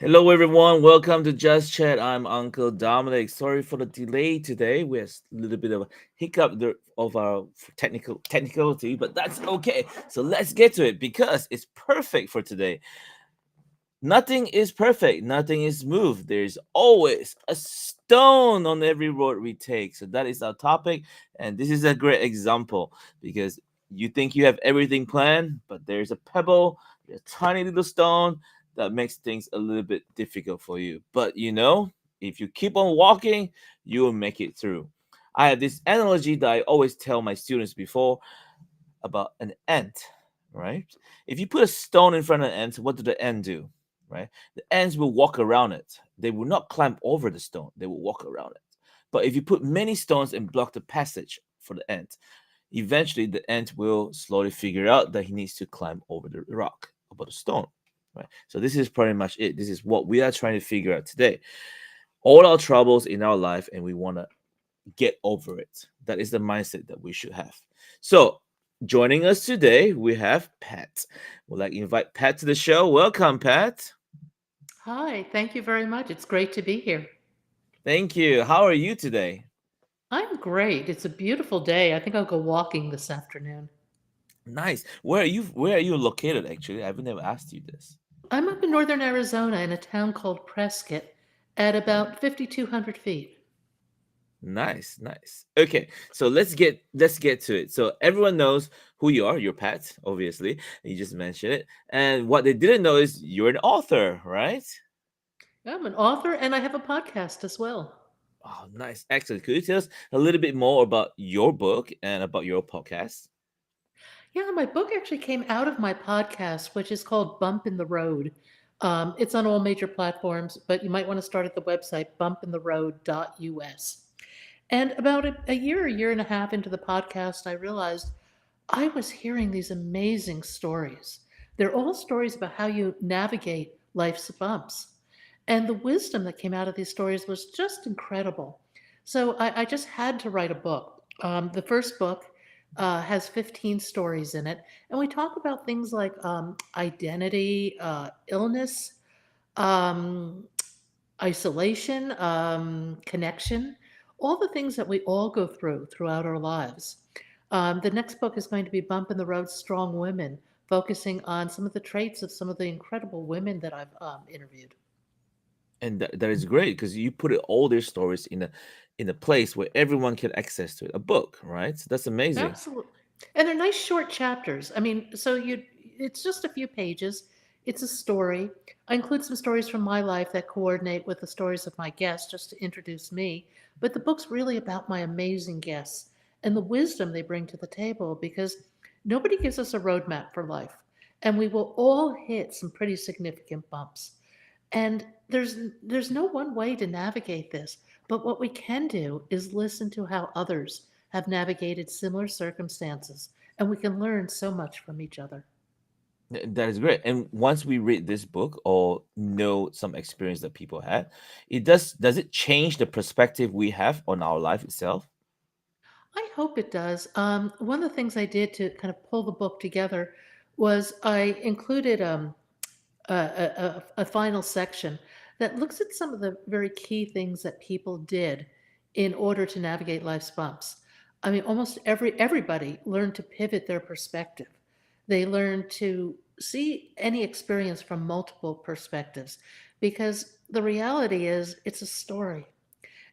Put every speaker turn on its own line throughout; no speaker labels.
Hello, everyone. Welcome to Just Chat. I'm Uncle Dominic. Sorry for the delay today. We have a little bit of a hiccup of our technicality, but that's okay. So let's get to it because it's perfect for today. Nothing is perfect. Nothing is smooth. There's always a stone on every road we take. So that is our topic, and this is a great example because you think you have everything planned, but there's a pebble, a tiny little stone that makes things a little bit difficult for you. But if you keep on walking, you will make it through. I have this analogy that I always tell my students before about an ant, right? If you put a stone in front of an ant, what do the ant do? Right? The ants will walk around it. They will not climb over the stone. They will walk around it. But if you put many stones and block the passage for the ant, eventually the ant will slowly figure out that he needs to climb over the rock, over the stone. Right? So this is pretty much it. This is what we are trying to figure out today. All our troubles in our life, and we want to get over it. That is the mindset that we should have. So, joining us today, we have Pat. We'd like to invite Pat to the show. Welcome, Pat.
Hi, thank you very much. It's great to be here.
Thank you. How are you today?
I'm great. It's a beautiful day. I think I'll go walking this afternoon.
Nice. Where are you located actually? I've never asked you this.
I'm up in northern Arizona in a town called Prescott at
Oh,
about 5,200 feet.
nice, nice. Okay, so let's get to it. So everyone knows who you are. You're Pat, obviously. You just mentioned it. And what they didn't know is you're an author, right?
I'm an author and I have a podcast as well.
Oh, nice. Excellent. Could you tell us a little bit more about your book and about your podcast?
Yeah, my book actually came out of my podcast, which is called Bump in the Road. It's on all major platforms, but you might want to start at the website bumpintheroad.us. And about a year and a half into the podcast, I realized I was hearing these amazing stories. They're all stories about how you navigate life's bumps. And the wisdom that came out of these stories was just incredible. So I just had to write a book. The first book has 15 stories in it. And we talk about things like identity, illness, um, isolation, connection, all the things that we all go through throughout our lives. The next book is going to be Bump in the Road Strong Women, focusing on some of the traits of some of the incredible women that I've interviewed.
And that is great because you put all their stories in a place where everyone can access to it. A book, right? So that's amazing.
Absolutely. And they're nice short chapters. I mean, it's just a few pages. It's a story. I include some stories from my life that coordinate with the stories of my guests just to introduce me. But the book's really about my amazing guests and the wisdom they bring to the table because nobody gives us a roadmap for life. And we will all hit some pretty significant bumps. And there's no one way to navigate this, but what we can do is listen to how others have navigated similar circumstances, and we can learn so much from each other.
That is great. And once we read this book or know some experience that people had, it does it change the perspective we have on our life itself?
I hope it does. One of the things I did to kind of pull the book together was I included a final section that looks at some of the very key things that people did in order to navigate life's bumps. I mean, almost everybody learned to pivot their perspective. They learned to see any experience from multiple perspectives because the reality is it's a story.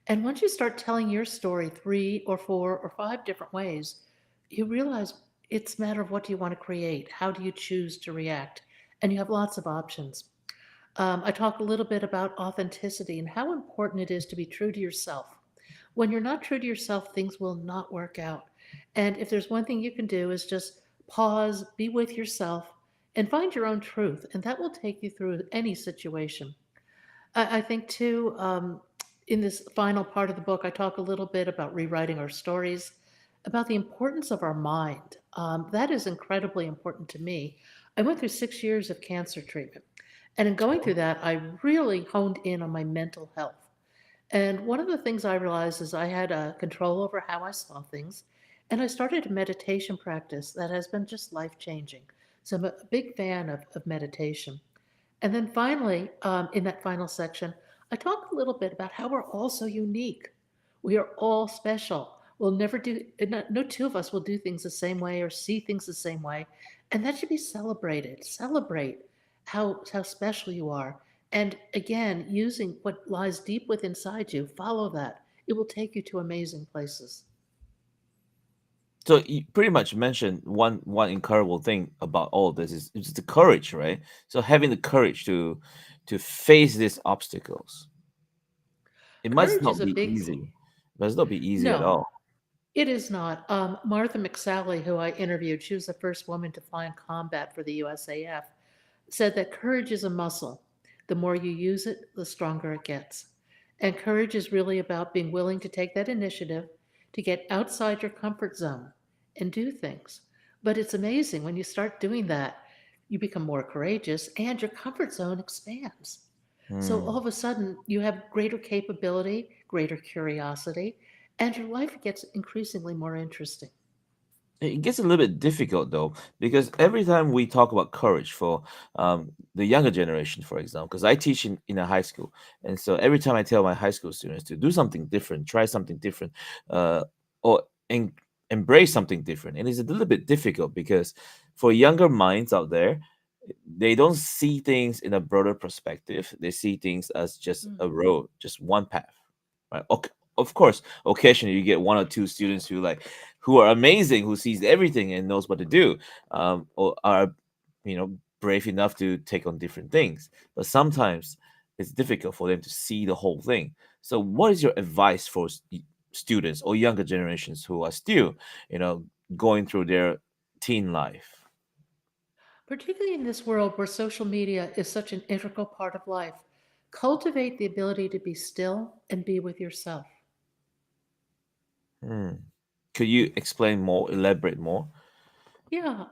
And once you start telling your story three or four or five different ways, you realize it's a matter of what do you want to create? How do you choose to react? And you have lots of options. I talked a little bit about authenticity and how important it is to be true to yourself. When you're not true to yourself, things will not work out. And if there's one thing you can do is just pause, be with yourself, and find your own truth, and that will take you through any situation. I think too, in this final part of the book, I talk a little bit about rewriting our stories, about the importance of our mind. That is incredibly important to me. I went through 6 years of cancer treatment. And in going through that, I really honed in on my mental health. And one of the things I realized is I had control over how I saw things. And I started a meditation practice that has been just life changing. So I'm a big fan of meditation. And then finally, in that final section, I talk a little bit about how we're all so unique. We are all special. We'll never do, no two of us will do things the same way or see things the same way. And that should be celebrated. Celebrate how special you are. And again, using what lies deep within inside you, follow that. It will take you to amazing places.
So you pretty much mentioned one incredible thing about all this is the courage, right? So having the courage to face these obstacles. It must
Courage is
not
a
be
big,
easy. It must not be easy at
no,
all.
it is not. Martha McSally, who I interviewed, she was the first woman to fly in combat for the USAF, said that courage is a muscle. The more you use it, the stronger it gets. And courage is really about being willing to take that initiative to get outside your comfort zone and do things. But it's amazing when you start doing that, you become more courageous and your comfort zone expands. So all
Hmm.
of a sudden, you have greater capability, greater curiosity, and your life gets increasingly more interesting.
It gets a little bit difficult though, because every time we talk about courage for the younger generation, for example, because I teach in a high school, and so every time I tell my high school students to do something different, try something different, uh, or embrace something different, and it's a little bit difficult because for younger minds out there, they don't see things in a broader perspective. They see things as just
Mm.
a road, just one path, right? Okay, of course, occasionally you get one or two students who are amazing, who sees everything and knows what to do, or are, brave enough to take on different things. But sometimes it's difficult for them to see the whole thing. So, what is your advice for students or younger generations who are still, you know, going through their teen life?
Particularly in this world where social media is such an integral part of life, cultivate the ability to be still and be with yourself.
Hmm. Could you explain more, elaborate more?
Yeah,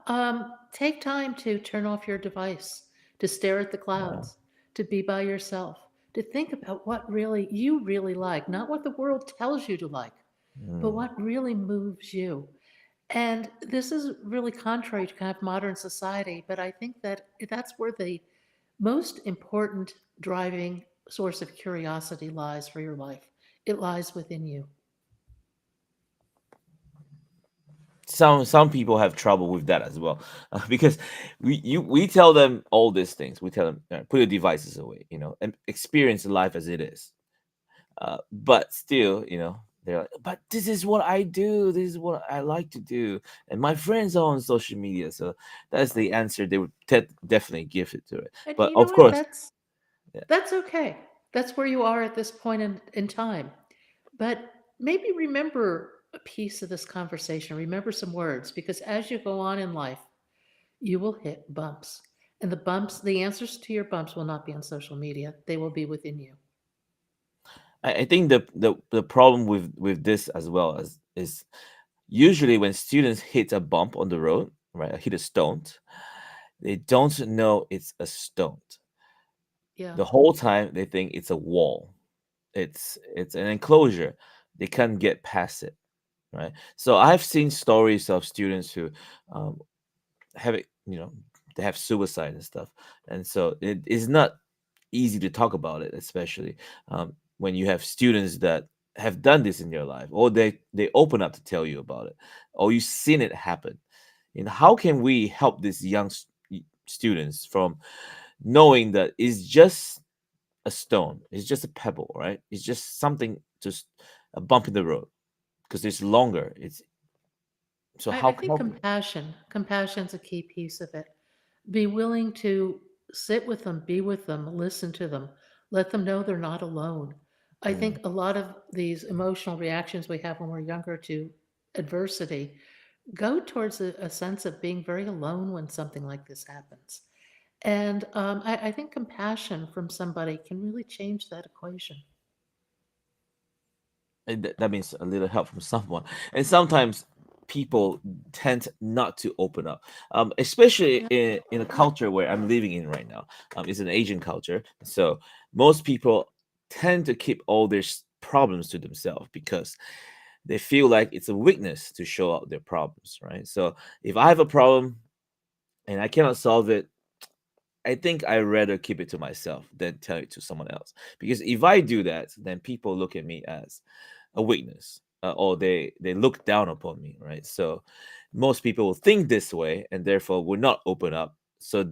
take time to turn off your device, to stare at the
Yeah.
clouds, to be by yourself, to think about what really you really like, not what the world tells you to like, but
Hmm.
what really moves you. And this is really contrary to kind of modern society, but I think that that's where the most important driving source of curiosity lies for your life. It lies within you.
Some people have trouble with that as well, because we tell them all these things. We tell them, put your devices away, and experience life as it is. But still, they're like, but this is what I do. This is what I like to do, and my friends are on social media. So that's the answer they would definitely give it to it.
And
But
you know
of
what?
course, yeah,
That's okay. That's where you are at this point in time. But maybe remember a piece of this conversation, remember some words, because as you go on in life, you will hit bumps. And the bumps, the answers to your bumps will not be on social media. They will be within you.
I think the problem with this as well as is usually when students hit a bump on the road, right, hit a stone, they don't know it's a stone.
Yeah.
The whole time they think it's a wall. It's an enclosure. They can't get past it, right? So I've seen stories of students who um, have it, they have suicide and stuff, and so it is not easy to talk about it, especially when you have students that have done this in your life, or they open up to tell you about it, or you've seen it happen. And how can we help these young students from knowing that it's just a stone, it's just a pebble, right? It's just something, just a bump in the road, because it's longer. It's so
I
how
think
how
compassion's a key piece of it. Be willing to sit with them, be with them, listen to them, let them know they're not alone. I
Mm.
think a lot of these emotional reactions we have when we're younger to adversity go towards a sense of being very alone when something like this happens. And I think compassion from somebody can really change that equation.
And that means a little help from someone. And sometimes people tend not to open up, especially
Yeah.
in a culture where I'm living in right now. It's an Asian culture, so most people tend to keep all their problems to themselves because they feel like it's a weakness to show out their problems, right? So if I have a problem and I cannot solve it, I think I rather keep it to myself than tell it to someone else. Because if I do that, then people look at me as a weakness, or they look down upon me, right? So most people will think this way and therefore will not open up. So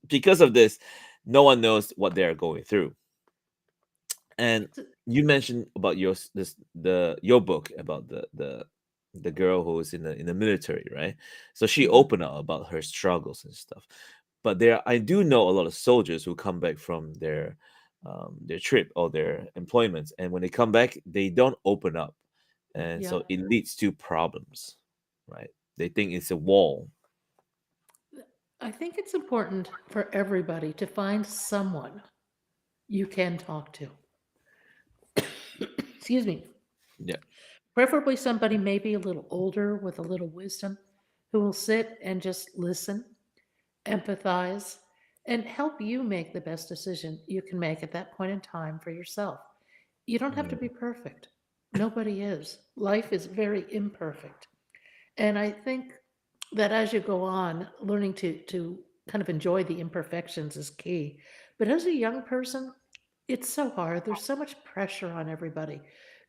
because of this, no one knows what they are going through. And
It's
you mentioned about your book about the girl who was in the military, right? So she
mhm.
opened up about her struggles and stuff. But I do know a lot of soldiers who come back from their trip or their employments, and when they come back, they don't open up, and
Yeah.
so it leads to problems, right? They think it's a wall.
I think it's important for everybody to find someone you can talk to. Excuse me.
Yeah.
Preferably somebody maybe a little older with a little wisdom who will sit and just listen, empathize, and help you make the best decision you can make at that point in time for yourself. You don't have to be
Mm,
perfect. Nobody is. Life is very imperfect. And I think that as you go on, learning to kind of enjoy the imperfections is key. But as a young person, it's so hard. There's so much pressure on everybody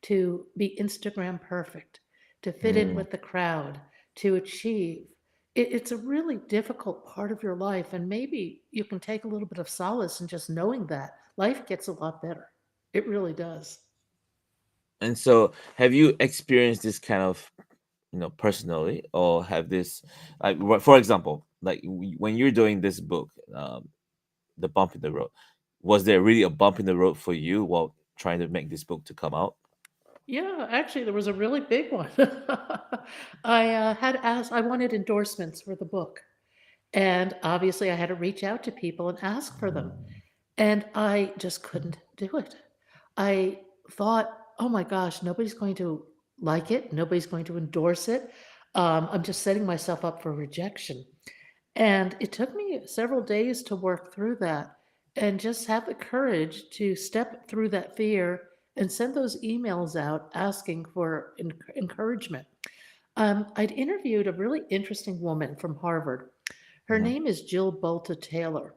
to be Instagram perfect, to fit in
mm.
with the crowd, to achieve. It's a really difficult part of your life, and maybe you can take a little bit of solace in just knowing that life gets a lot better. It really does.
And so, have you experienced this kind of, personally, or have this, like, for example, like when you're doing this book, the bump in the road, was there really a bump in the road for you while trying to make this book to come out?
Yeah, actually, there was a really big one. I wanted endorsements for the book. And obviously, I had to reach out to people and ask for them. And I just couldn't do it. I thought, oh my gosh, nobody's going to like it. Nobody's going to endorse it. I'm just setting myself up for rejection. And it took me several days to work through that and just have the courage to step through that fear and send those emails out asking for encouragement. I'd interviewed a really interesting woman from Harvard. Her
Mhm.
name is Jill Bolta Taylor,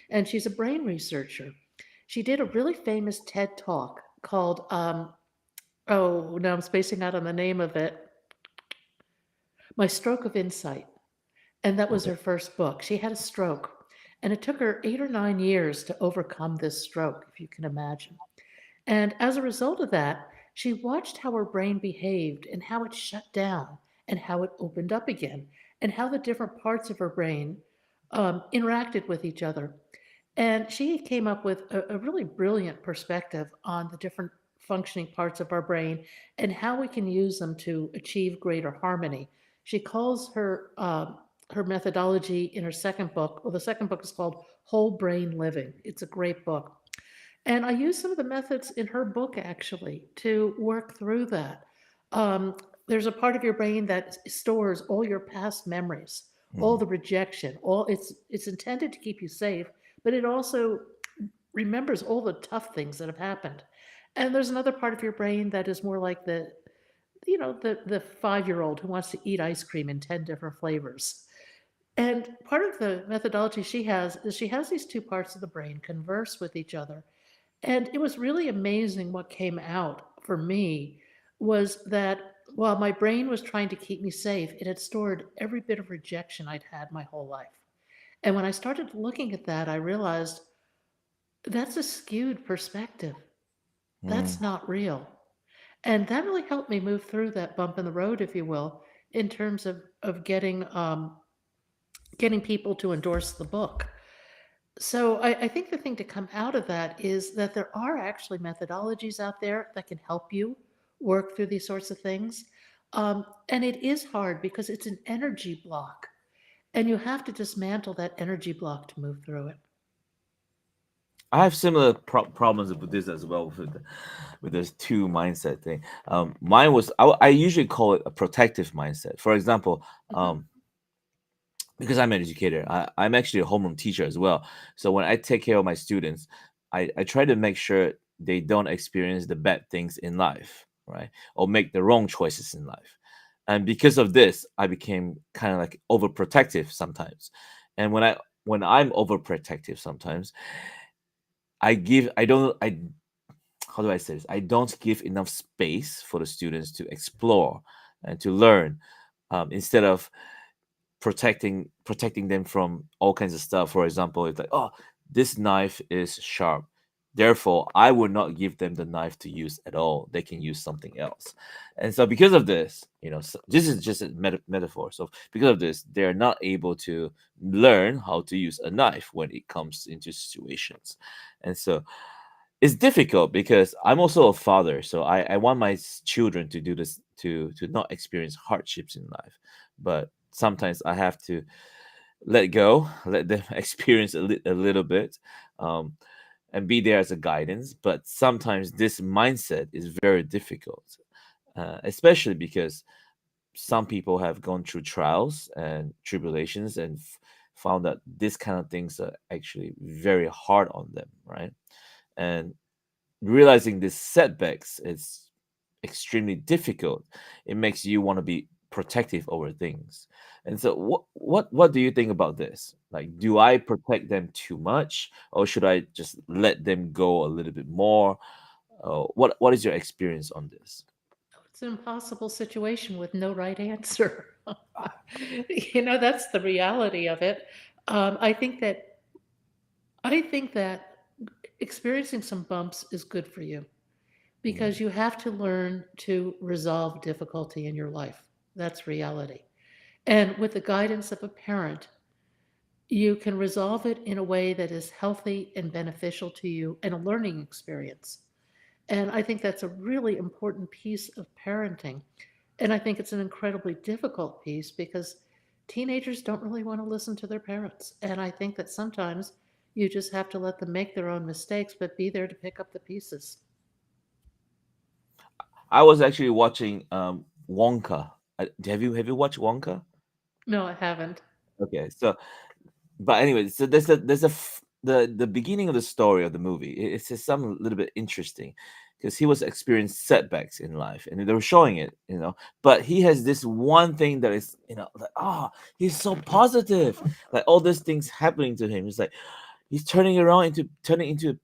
and she's a brain researcher. She did a really famous TED talk called, oh, now I'm spacing out on the name of it, My Stroke of Insight. And that was
Okay.
her first book. She had a stroke, and it took her 8 or 9 years to overcome this stroke, if you can imagine. And as a result of that, she watched how her brain behaved and how it shut down and how it opened up again and how the different parts of her brain interacted with each other. And she came up with a really brilliant perspective on the different functioning parts of our brain and how we can use them to achieve greater harmony. She calls her methodology in her second book. Well, the second book is called Whole Brain Living. It's a great book. And I use some of the methods in her book actually to work through that. Um, there's a part of your brain that stores all your past memories, all
Mhm.
the rejection, all it's intended to keep you safe, but it also remembers all the tough things that have happened. And there's another part of your brain that is more like the 5-year-old who wants to eat ice cream in 10 different flavors. And part of the methodology she has is she has these two parts of the brain converse with each other, and it was really amazing what came out for me was that while my brain was trying to keep me safe, it had stored every bit of rejection I'd had my whole life. And when I started looking at that, I realized that's a skewed perspective. That's
Mm.
not real. And that really helped me move through that bump in the road, if you will, in terms of getting people to endorse the book. So I think the thing to come out of that is that there are actually methodologies out there that can help you work through these sorts of things. And it is hard because it's an energy block, and you have to dismantle that energy block to move through it.
I have similar problems with this as well, with this two mindset thing. Mine was, I usually call it a protective mindset. For example,
Mhm.
because I'm an educator, I'm actually a homeroom teacher as well. So when I take care of my students, I try to make sure they don't experience the bad things in life, right? Or make the wrong choices in life. And because of this, I became kind of like overprotective sometimes. And when I when I'm overprotective sometimes, I don't I how do I say this? I don't give enough space for the students to explore and to learn, instead of protecting them from all kinds of stuff. For example, it's like, oh, this knife is sharp, therefore I would not give them the knife to use at all. They can use something else. And so because of this, this is just a metaphor. So because of this, they're not able to learn how to use a knife when it comes into situations. And so it's difficult because I'm also a father, so I want my children to do this, to not experience hardships in life. But sometimes I have to let go, let them experience a little bit, um, and be there as a guidance. But sometimes this mindset is very difficult, especially because some people have gone through trials and tribulations and found that this kind of things are actually very hard on them, right? And realizing these setbacks is extremely difficult. It makes you want to be protective over things. And so what do you think about this? Like, do I protect them too much, or should I just let them go a little bit more? What is your experience on this?
It's an impossible situation with no right answer. That's the reality of it. I think that experiencing some bumps is good for you
Mm,
because you have to learn to resolve difficulty in your life. That's reality. And with the guidance of a parent, you can resolve it in a way that is healthy and beneficial to you and a learning experience. And I think that's a really important piece of parenting. And I think it's an incredibly difficult piece because teenagers don't really want to listen to their parents. And I think that sometimes you just have to let them make their own mistakes, but be there to pick up the pieces.
I was actually watching Wonka. Have you watched Wonka?
No, I haven't.
Okay, so but anyway, so the beginning of the story of the movie. It's just something a little bit interesting because he was experiencing setbacks in life, and they were showing it, But he has this one thing that is, like, he's so positive, like all these things happening to him. It's like he's turning into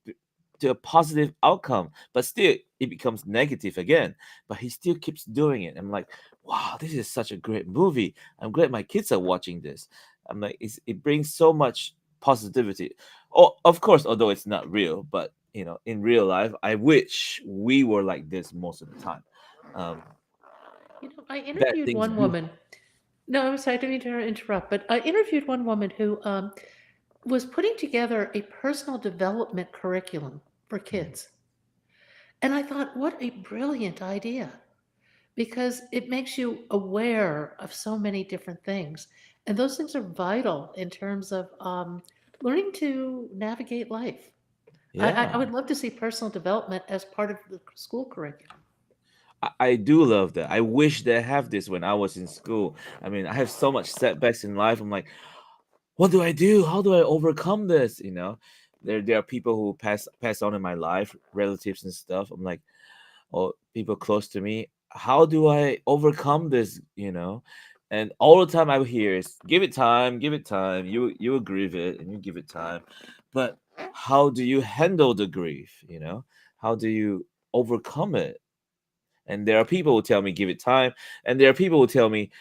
a positive outcome, but still it becomes negative again. But he still keeps doing it. I'm like, wow, this is such a great movie. I'm glad my kids are watching this. I'm like, it brings so much positivity. Oh, of course, although it's not real, but in real life, I wish we were like this most of the time. Um,
I
bad
interviewed
things
one
do.
woman. No, I'm sorry, I didn't mean to interrupt, but I interviewed one woman who was putting together a personal development curriculum for
Mhm.
kids. And I thought, what a brilliant idea, because it makes you aware of so many different things. And those things are vital in terms of learning to navigate life. I
Yeah.
would love to see personal development as part of the school curriculum.
I do love that. I wish they have this when I was in school. I mean, I have so much setbacks in life. I'm like, what do I do? How do I overcome this? There are people who pass on in my life, relatives and stuff. I'm like, or people close to me. How do I overcome this? And all the time I hear is, give it time, give it time. You will grieve it, and you give it time. But how do you handle the grief? How do you overcome it? And there are people who tell me give it time, and there are people who tell me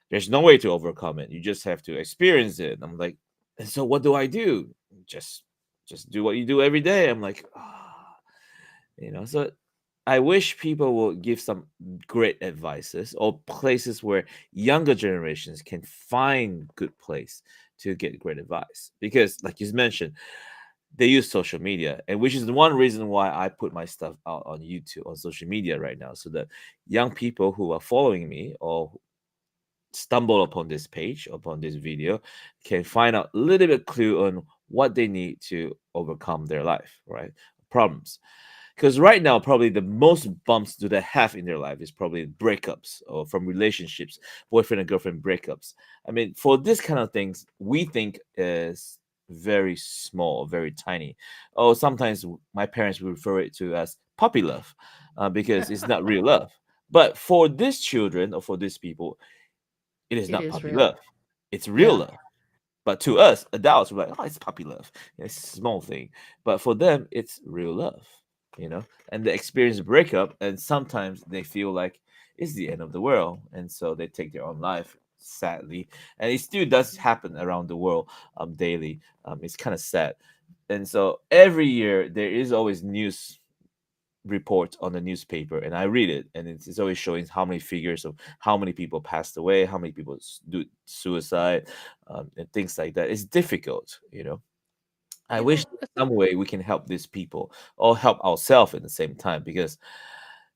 there's no way to overcome it. You just have to experience it. I'm like, and so what do I do? Just just do what you do every day. I'm like, so I wish people will give some great advices or places where younger generations can find good place to get great advice. Because like you mentioned, they use social media, and which is the one reason why I put my stuff out on YouTube, on social media right now, so that young people who are following me or stumble upon this page, upon this video, can find out a little bit clue on what they need to overcome their life, right? Problems. Because right now, probably the most bumps do they have in their life is probably breakups or from relationships, boyfriend and girlfriend breakups. I mean, for this kind of things, we think is very small, very tiny. Oh, sometimes my parents would refer it to as puppy love, because it's not real love. But for these children or for these people, it is
It
not
is
puppy
real.
love. It's real
Yeah.
love. But to us, adults, we're like, oh, it's puppy love. It's a small thing. But for them, it's real love, you know? And they experience a breakup, and sometimes they feel like it's the end of the world. And so they take their own life, sadly. And it still does happen around the world daily. It's kind of sad. And so every year, there is always news report on the newspaper, and I read it, and it's always showing how many figures of how many people passed away, how many people do suicide, and things like that. It's difficult, you know. I
You
wish
know,
in some way we can help these people or help ourselves at the same time, because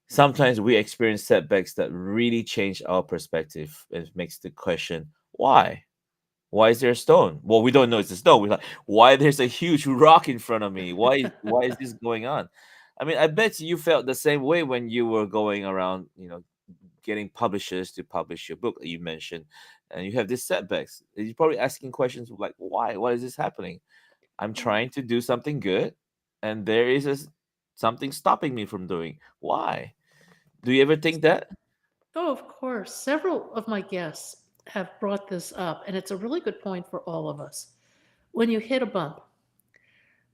sometimes we experience setbacks that really change our perspective and makes the question, why is there a stone? Well, we don't know it's a stone. We're like, why there's a huge rock in front of me? Why is this going on? I mean, I bet you felt the same way when you were going around, getting publishers to publish your book that you mentioned, and you have these setbacks. You're probably asking questions like, why? Why is this happening? I'm
oh,
trying to do something good, and there is something stopping me from doing. Why? Do you ever think that?
oh, of course. Several of my guests have brought this up, and it's a really good point for all of us. When you hit a bump,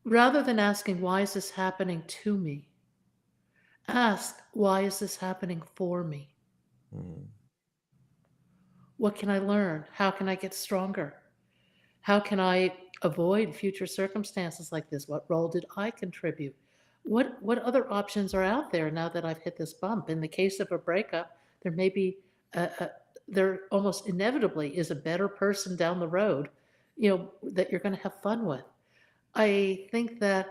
rather than asking, why is this happening to me? Ask, why is this happening for me?
Mm,
What can I learn? How can I get stronger? How can I avoid future circumstances like this? What role did I contribute? What other options are out there now that I've hit this bump? In the case of a breakup, there may be there almost inevitably is a better person down the road, that you're going to have fun with. I think that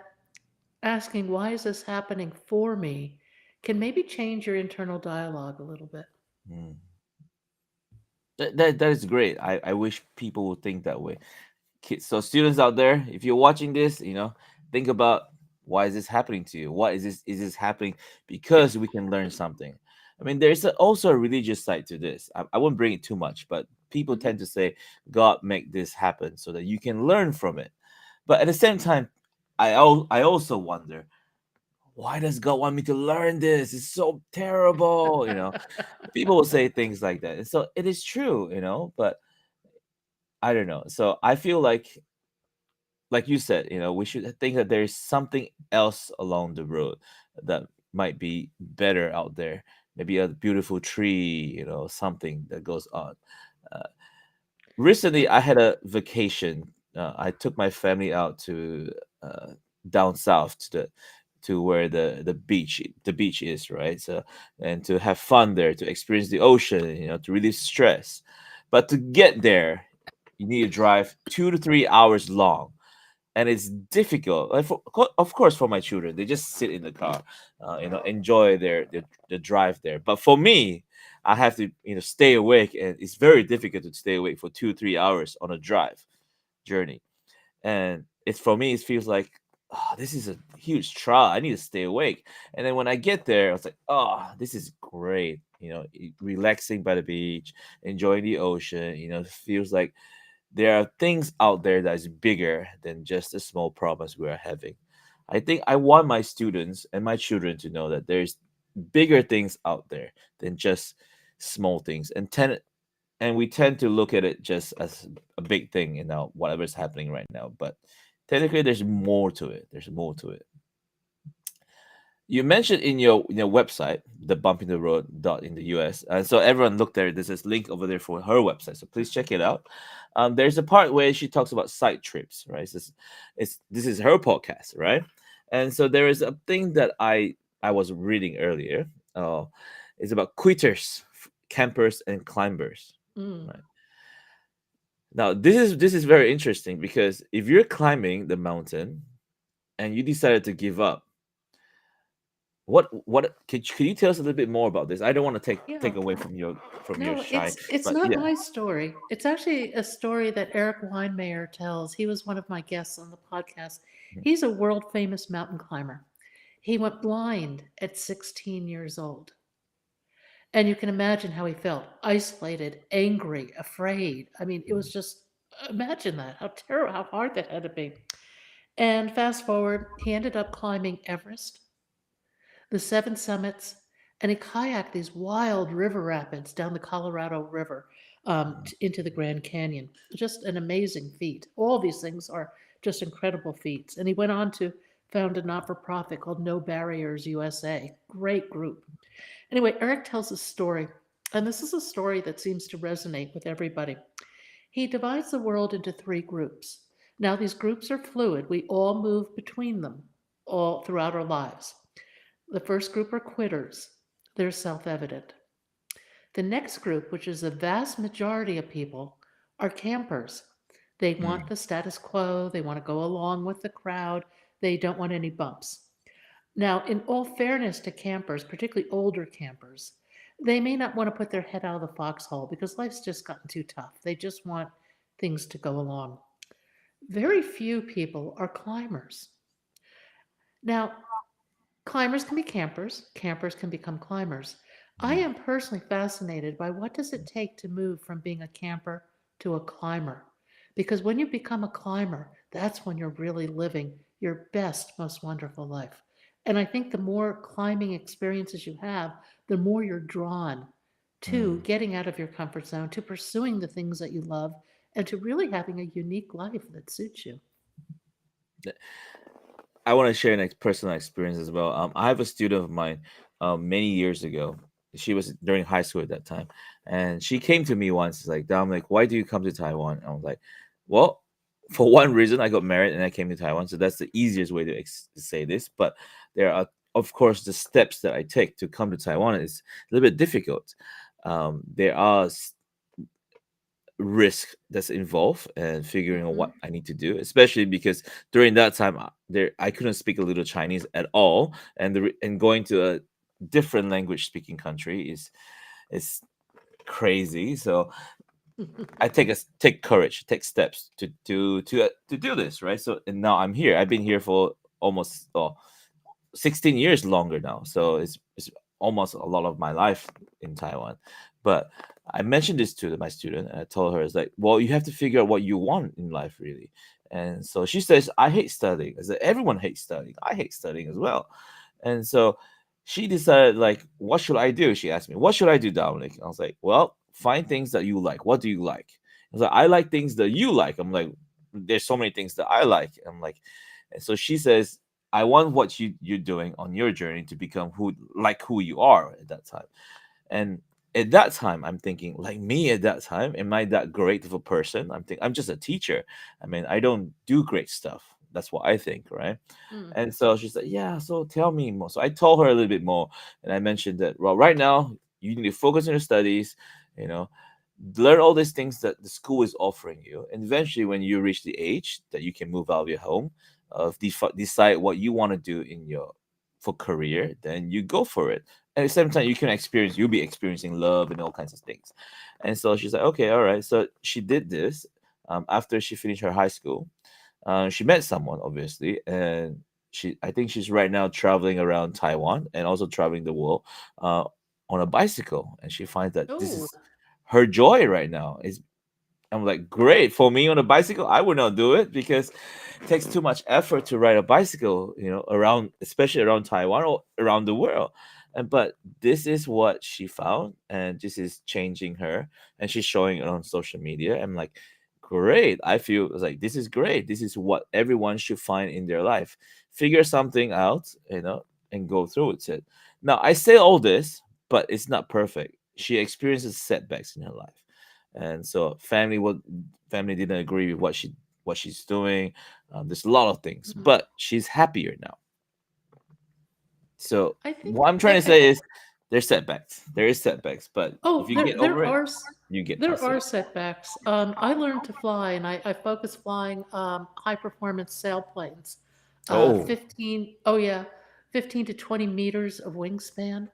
asking why is this happening for me can maybe change your internal dialogue a little bit.
mm. That is great. I wish people would think that way. Kids, so students out there, if you're watching this, think about, why is this happening to you? Why is this happening? Because we can learn something. I mean, there's also a religious side to this. I won't bring it too much, but people
Mhm.
tend to say God make this happen so that you can learn from it. But at the same time, I also wonder, why does God want me to learn this? It's so terrible. People will say things like that, and so it is true. But I don't know. So I feel like you said, we should think that there's something else along the road that might be better out there. Maybe a beautiful tree, something that goes on. Uh, Recently, I had a vacation. I took my family out to uh, down south to where the beach is, right? So, and to have fun there, to experience the ocean, to relieve stress. But to get there, you need to drive 2 to 3 hours long, and it's difficult. Like of course, for my children, they just sit in the car, enjoy their drive there. But for me, I have to stay awake, and it's very difficult to stay awake for 2 3 hours on a drive journey. And it's for me, it feels like, oh, this is a huge trial. I need to stay awake. And then when I get there, I was like, oh, this is great. Relaxing by the beach, enjoying the ocean. It feels like there are things out there that is bigger than just the small problems we are having. I think I want my students and my children to know that there's bigger things out there than just small things, and we tend to look at it just as a big thing, whatever's happening right now. But technically, there's more to it. There's more to it. You mentioned in your website, the bump in the road dot in the US, and so everyone look there. There's this link over there for her website, so please check it out. There's a part where she talks about side trips, right? This is her podcast, right? And so there is a thing that I was reading earlier. It's about quitters, campers, and climbers,
Mm.
right? Now this is very interesting, because if you're climbing the mountain and you decided to give up, what could you tell us a little bit more about this? I don't want to take
Yeah.
away from your
No,
shine,
it's
but
not
yeah.
my story. It's actually a story that Eric Weinmayer tells. He was one of my guests on the podcast. He's a world famous mountain climber. He went blind at 16 years old. And you can imagine how he felt isolated, angry, afraid. I mean, it was just imagine that how terrible, how hard that had to be. And fast forward, he ended up climbing Everest, the seven summits, and he kayaked these wild river rapids down the Colorado River into the Grand Canyon. Just an amazing feat. All these things are just incredible feats. And he went on to found a not for profit called No Barriers USA. Great group. Anyway, Eric tells a story, and this is a story that seems to resonate with everybody. He divides the world into three groups. Now, these groups are fluid. We all move between them all throughout our lives. The first group are quitters. They're self evident. The next group, which is the vast majority of people, are campers. They want
Mm,
the status quo, they want to go along with the crowd, they don't want any bumps. Now, in all fairness to campers, particularly older campers, they may not want to put their head out of the foxhole because life's just gotten too tough. They just want things to go along. Very few people are climbers. Now, climbers can be campers, campers can become climbers. I
mm,
am personally fascinated by what does it take to move from being a camper to a climber? Because when you become a climber, that's when you're really living your best, most wonderful life. And I think the more climbing experiences you have, the more you're drawn to
mm.
getting out of your comfort zone, to pursuing the things that you love, and to really having a unique life that suits you.
I want to share an personal experience as well. I have a student of mine, many years ago. She was during high school at that time, and she came to me once, like, Dominic, why do you come to Taiwan? I was like, well, for one reason, I got married and I came to Taiwan, so that's the easiest way to say this. But there are, of course, the steps that I take to come to Taiwan is a little bit difficult. There are risk that's involved and figuring out
Hmm.
what I need to do, especially because during that time there I couldn't speak a little Chinese at all, and and going to a different language speaking country is crazy. So I take courage, take steps to do this, right? So and now I'm here. I've been here for almost 16 years longer now. So it's almost a lot of my life in Taiwan. But I mentioned this to my student and I told her, it's like, well, you have to figure out what you want in life, really. And so she says, I hate studying. I said, everyone hates studying. I hate studying as well. And so she decided, like, what should I do? She asked me, what should I do, Dominic? I was like, well, find things that you like. What do you like? I was like, I like things that you like. I'm like, there's so many things that I like. I'm like, and so she says, I want what you're doing on your journey to become who you are at that time. And at that time, I'm thinking, like me at that time, am I that great of a person? I'm just a teacher. I mean, I don't do great stuff. That's what I think, right?
Mm.
And so she's like, yeah, so tell me more. So I told her a little bit more. And I mentioned that, well, right now, you need to focus on your studies, you know, learn all these things that the school is offering you. And eventually, when you reach the age that you can move out of your home, decide what you want to do in your for career, then you go for it. And at the same time, you'll be experiencing love and all kinds of things. And so she's like, okay, all right. So she did this after she finished her high school. She met someone, obviously, and I think she's right now traveling around Taiwan and also traveling the world uh, on a bicycle. And she finds that this
Oh,
is her joy right now. Is I'm like, great for me on a bicycle. I would not do it because it takes too much effort to ride a bicycle, around, especially around Taiwan or around the world. And but this is what she found, and this is changing her, and she's showing it on social media. I'm like, great. I feel it's like this is great. This is what everyone should find in their life. Figure something out, and go through with it. Now I say all this, but it's not perfect. She experiences setbacks in her life, and so family didn't agree with what she's doing. There's a lot of things,
mhm.
but she's happier now. So
I think
what I'm trying to say is there's setbacks. There is setbacks, but if
oh,
you get over it, you get
there
past
are
it.
setbacks. I learned to fly, and I focus flying high performance sailplanes.
Oh,
15, oh yeah, 15 to 20 meters of wingspan.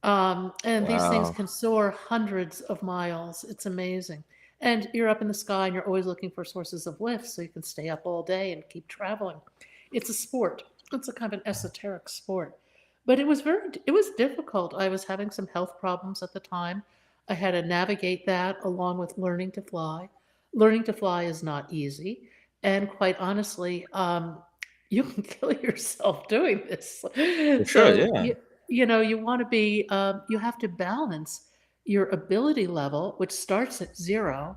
And these things
wow.
can soar hundreds of miles. It's amazing. And you're up in the sky and you're always looking for sources of lift so you can stay up all day and keep traveling. It's a sport. It's a kind of an esoteric sport. But it was difficult. I was having some health problems at the time. I had to navigate that along with learning to fly. Learning to fly is not easy. And quite honestly, you can kill yourself doing this.
For sure,
So
yeah.
You want to be, you have to balance your ability level, which starts at zero,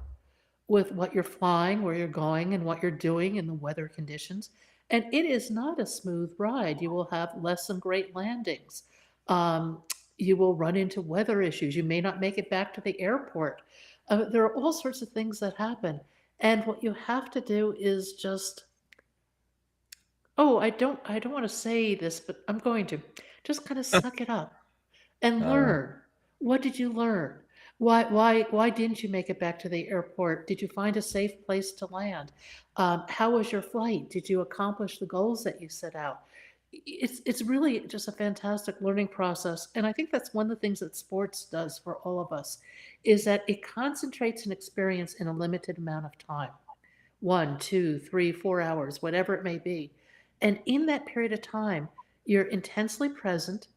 with what you're flying, where you're going, and what you're doing in the weather conditions. And it is not a smooth ride. You will have less than great landings. Um, you will run into weather issues. You may not make it back to the airport. There are all sorts of things that happen. And what you have to do is just, oh, I don't want to say this, but I'm going to just kind of suck it up and
All right.
learn. What did you learn? Why didn't you make it back to the airport? Did you find a safe place to land? How was your flight? Did you accomplish the goals that you set out? It's really just a fantastic learning process, and I think that's one of the things that sports does for all of us, is that it concentrates an experience in a limited amount of time, 1, 2, 3, 4 hours, whatever it may be, and in that period of time, you're intensely present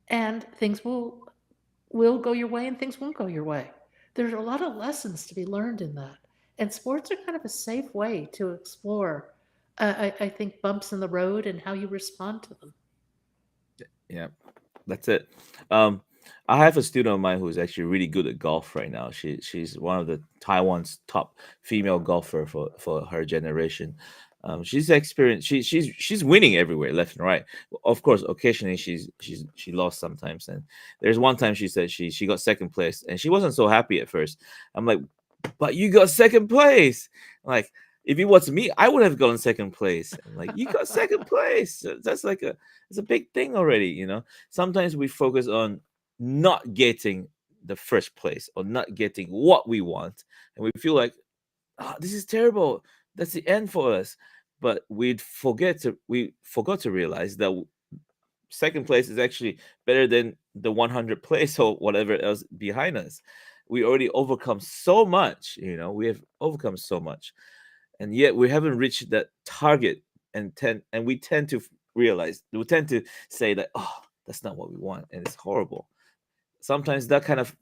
and things will go your way and things won't go your way. There's a lot of lessons to be learned in that. And sports are kind of a safe way to explore, I think, bumps in the road and how you respond to them.
Yeah, that's it. Um, I have a student of mine who's actually really good at golf right now. She's one of the Taiwan's top female golfer for her generation. She's experienced. She's winning everywhere, left and right. Of course, occasionally she lost sometimes. And there's one time she said she got second place, and she wasn't so happy at first. I'm like, but you got second place. Like, if it was me, I would have gotten second place. I'm like, you got second place. That's like it's a big thing already, you know. Sometimes we focus on not getting the first place or not getting what we want, and we feel like, oh, this is terrible. That's the end for us. But we forgot to realize that second place is actually better than the 100 place or whatever else behind us. We already overcome so much, you know. We have overcome so much, and yet we haven't reached that target. And we tend to realize, we tend to say that, oh, that's not what we want, and it's horrible. Sometimes that kind of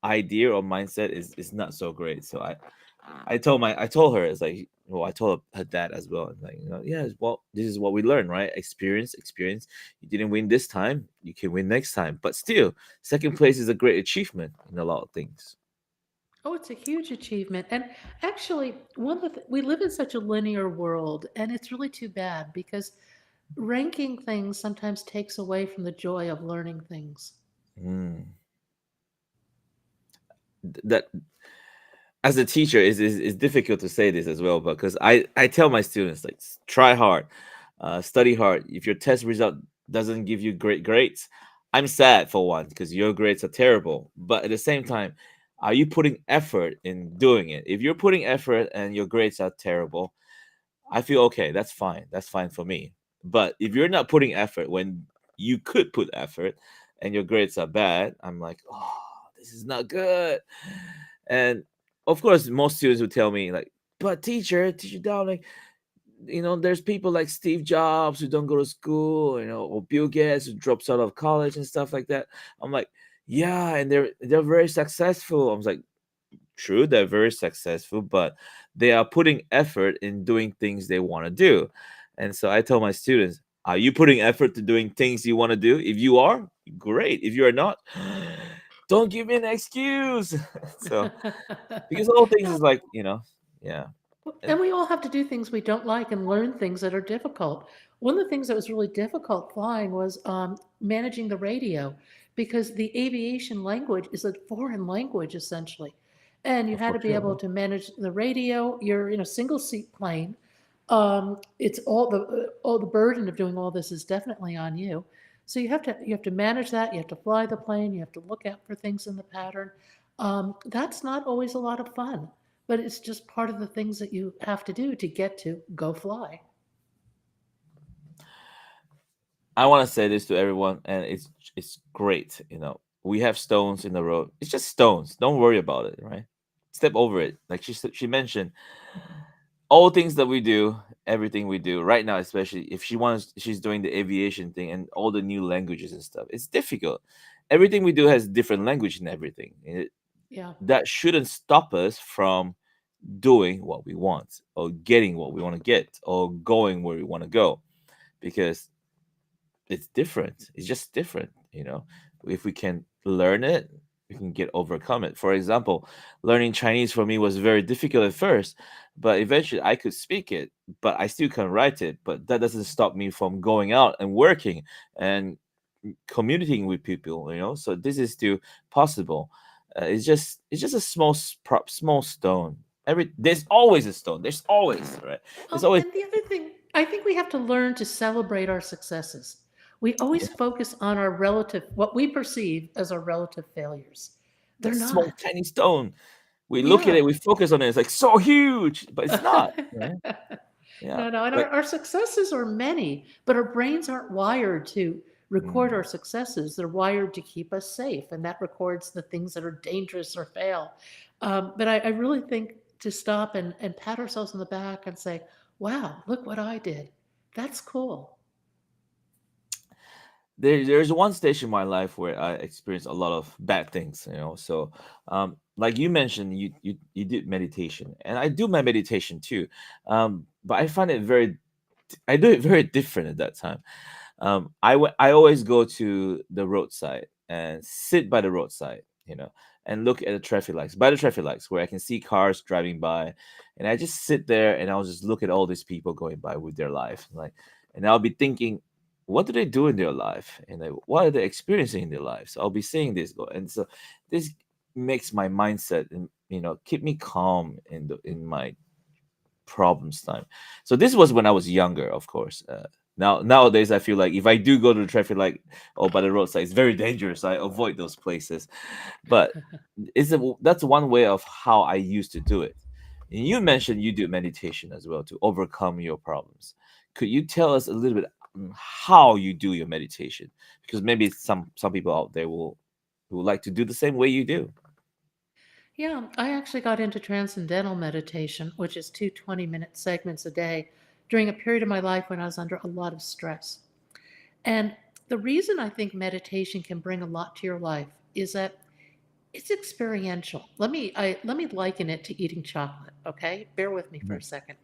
idea or mindset is not so great. So I told her, it's like, well, I told her dad as well. It's like, you know, yeah, well, this is what we learn, right? Experience. You didn't win this time, you can win next time. But still, second place is a great achievement in a lot of things.
Oh, it's a huge achievement. And actually, we live in such a linear world, and it's really too bad because ranking things sometimes takes away from the joy of learning things.
Mm. That, as a teacher, is difficult to say this as well, because I tell my students, like, try hard, study hard. If your test result doesn't give you great grades, I'm sad for one, because your grades are terrible. But at the same time, are you putting effort in doing it? If you're putting effort and your grades are terrible, I feel okay. That's fine for me. But if you're not putting effort when you could put effort and your grades are bad, I'm like, oh, this is not good. And of course, most students would tell me, like, but teacher down, like, you know, there's people like Steve Jobs who don't go to school, you know, or Bill Gates who drops out of college and stuff like that. I'm like, yeah, and they're very successful. I was like, true, they're very successful, but they are putting effort in doing things they want to do. And so I tell my students, are you putting effort to doing things you want to do? If you are, great. If you are not, don't give me an excuse. So, because all things
No,
is like, you know, yeah. And
and we all have to do things we don't like and learn things that are difficult. One of the things that was really difficult flying was managing the radio because the aviation language is a foreign language essentially. And you had to be able
unfortunately,
to manage the radio. You're in a single seat plane. It's all the burden of doing all this is definitely on you. So you have to manage that. You have to fly the plane. You have to look out for things in the pattern. That's not always a lot of fun, but it's just part of the things that you have to do to get to go fly.
I want to say this to everyone, and it's great. You know, we have stones in the road. It's just stones. Don't worry about it, right? Step over it. Like she mentioned, all things that we do, everything we do right now, especially if she's doing the aviation thing and all the new languages and stuff. It's difficult. Everything we do has different language and everything.
Yeah.
That shouldn't stop us from doing what we want or getting what we want to get or going where we want to go, because it's different. It's just different, you know. If we can learn it, we can get overcome it. For example, learning Chinese for me was very difficult at first, but eventually I could speak it, but I still can write it. But that doesn't stop me from going out and working and communicating with people, you know. So this is still possible. It's just a small stone. There's always a stone. There's always, right. There's
Well,
always.
and the other thing, I think we have to learn to celebrate our successes. We always focus on our relative, what we perceive as our relative failures.
That
They're
small
not.
tiny stone. We look at
Yeah.
it, we focus on it. It's like so huge, but it's not. Right? Yeah.
No, no, and
Like
our successes are many, but our brains aren't wired to record
mm,
our successes. They're wired to keep us safe, and that records the things that are dangerous or fail. But I really think to stop and pat ourselves on the back and say, wow, look what I did. That's cool.
there's one stage in my life where I experienced a lot of bad things. You know, so like you mentioned, you did meditation, and I do my meditation too. But I find it very, I do it very different at that time. I always go to the roadside and sit by the roadside, you know, and look at the traffic lights, by the traffic lights where I can see cars driving by, and I just sit there and I'll just look at all these people going by with their life, like, and I'll be thinking, what do they do in their life, and like, what are they experiencing in their life? So I'll be seeing this go, and so this makes my mindset and keep me calm in my problems time. So this was when I was younger, of course. Nowadays, I feel like if I do go to the traffic light or by the roadside, it's very dangerous. I avoid those places. But that's one way of how I used to do it. And you mentioned you do meditation as well to overcome your problems. Could you tell us a little bit how you do your meditation? Because maybe some people out there will who would like to do the same way you do.
Yeah, I actually got into transcendental meditation, which is two 20-minute segments a day during a period of my life when I was under a lot of stress. And the reason I think meditation can bring a lot to your life is that it's experiential. Let me liken it to eating chocolate, okay? Bear with me for
Mhm.
a second.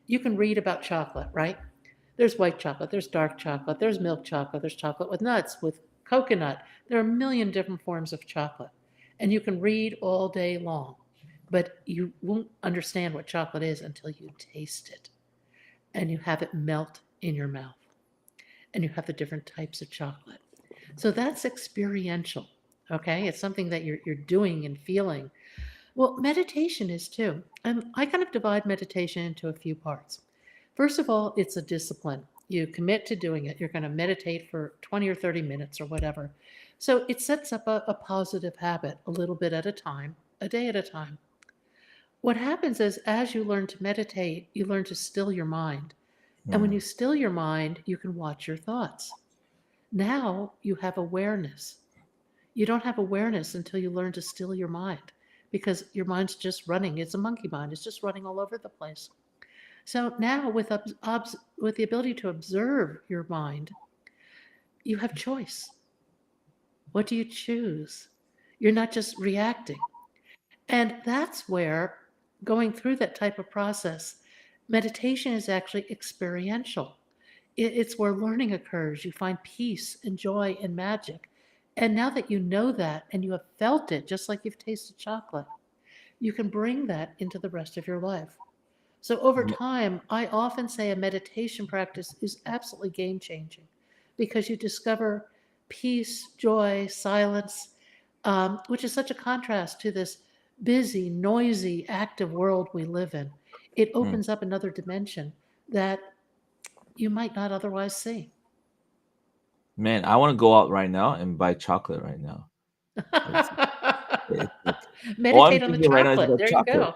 You can read about chocolate, right? There's white chocolate, there's dark chocolate, there's milk chocolate, there's chocolate with nuts, with coconut. There are a million different forms of chocolate. And you can read all day long, but you won't understand what chocolate is until you taste it and you have it melt in your mouth and you have the different types of chocolate. So that's experiential, okay? It's something that you're doing and feeling. Well, meditation is too. And I kind of divide meditation into a few parts. First of all, it's a discipline. You commit to doing it. You're going to meditate for 20 or 30 minutes or whatever. So it sets up a positive habit a little bit at a time, a day at a time. What happens is, as you learn to meditate, you learn to still your mind. And when you
Mm,
still your mind, you can watch your thoughts. Now you have awareness. You don't have awareness until you learn to still your mind because your mind's just running. It's a monkey mind, it's just running all over the place. So now, with the ability to observe your mind, you have choice. What do you choose? You're not just reacting. And that's where, going through that type of process, meditation is actually experiential. It's where learning occurs. You find peace and joy and magic. And now that you know that and you have felt it, just like you've tasted chocolate, you can bring that into the rest of your life. So over
mm,
time, I often say a meditation practice is absolutely game changing because you discover peace, joy, silence, which is such a contrast to this busy, noisy, active world we live in. It
mm.
opens up another dimension that you might not otherwise see.
Man, I want to go out right now and buy chocolate right now. It's like all I'm
Meditate on the
thinking right now is
chocolate.
about
There you
chocolate.
go.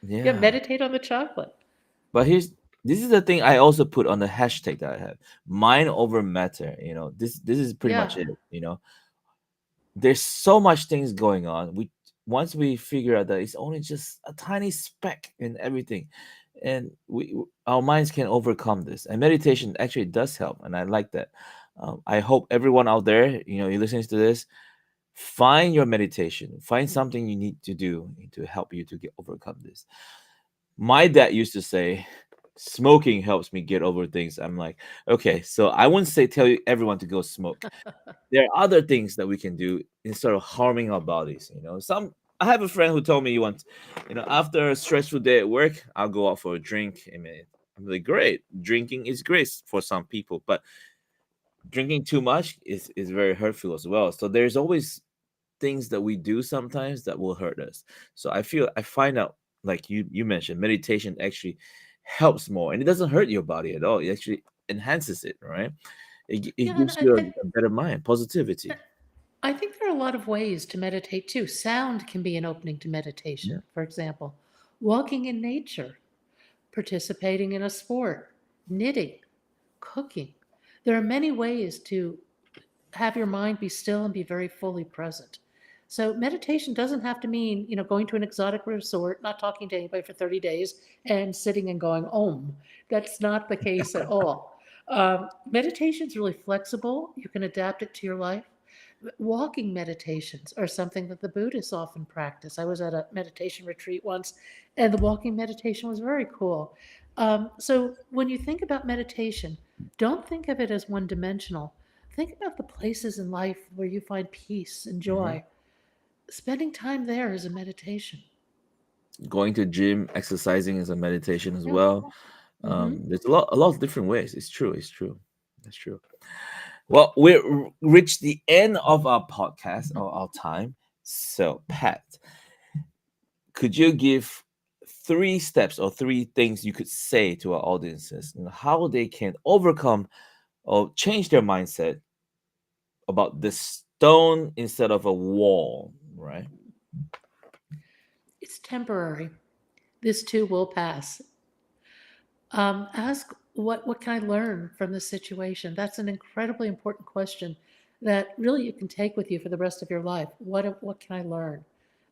Yeah,
Yeah.
meditate on the chocolate.
But this is the thing I also put on the hashtag that I have. Mind over matter. This is pretty much
Yeah.
it. There's so much things going on. Once we figure out that it's only just a tiny speck in everything, and our minds can overcome this. And meditation actually does help, and I like that. I hope everyone out there, you're listening to this, find your meditation, find something you need to do to help you to get overcome this. My dad used to say, Smoking helps me get over things. I'm like, okay, so I wouldn't say tell you everyone to go smoke. There are other things that we can do instead of harming our bodies. Some I have a friend who told me he wants, after a stressful day at work, I'll go out for a drink. I mean, I'm like, great. Drinking is great for some people, but drinking too much is very hurtful as well. So there's always things that we do sometimes that will hurt us. So I find out, like you mentioned, meditation actually helps more, and it doesn't hurt your body at all. It actually enhances it, right? It
Yeah, and
gives you a better mind, positivity.
I think there are a lot of ways to meditate too. Sound can be an opening to
Yeah.
meditation, for example, walking in nature, participating in a sport, knitting, cooking. There are many ways to have your mind be still and be very fully present. So meditation doesn't have to mean, going to an exotic resort, not talking to anybody for 30 days and sitting and going om. That's not the case at all. Meditation is really flexible. You can adapt it to your life. Walking meditations are something that the Buddhists often practice. I was at a meditation retreat once, and the walking meditation was very cool. So when you think about meditation, don't think of it as one dimensional. Think about the places in life where you find peace and
Hmm.
joy. Spending time there is a meditation.
Going to gym, exercising is a meditation as
Yeah.
well.
Mm-hmm.
There's a lot of different ways. It's true. It's true. That's true. Well, we're reached the end of our podcast or our time. So, Pat, could you give 3 steps or 3 things you could say to our audiences, how they can overcome or change their mindset about the stone instead of a wall, right?
It's temporary. This too will pass. Ask what can I learn from this situation? That's an incredibly important question that really you can take with you for the rest of your life. What can I learn?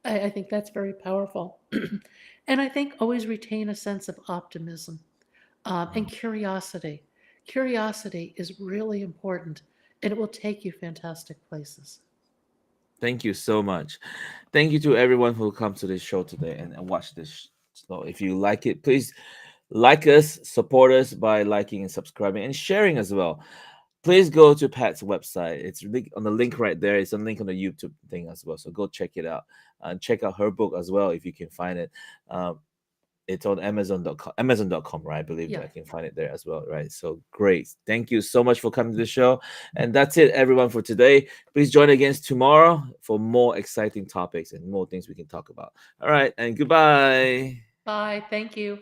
I think that's very powerful. And I think always retain a sense of optimism and curiosity. Curiosity is really important, and it will take you fantastic places.
Thank you so much. Thank you to everyone who come to this show today and watch this. So if you like it, please like us, support us by liking and subscribing and sharing as well. Please go to Pat's website. It's on the link right there. It's a link on the YouTube thing as well. So go check it out and check out her book as well if you can find it. Um, it's on Amazon.com, right? I believe
Yeah.
that I can find it there as well, right? So great. Thank you so much for coming to the show. And that's it, everyone, for today. Please join again tomorrow for more exciting topics and more things we can talk about. All right, and goodbye.
Bye. Thank you.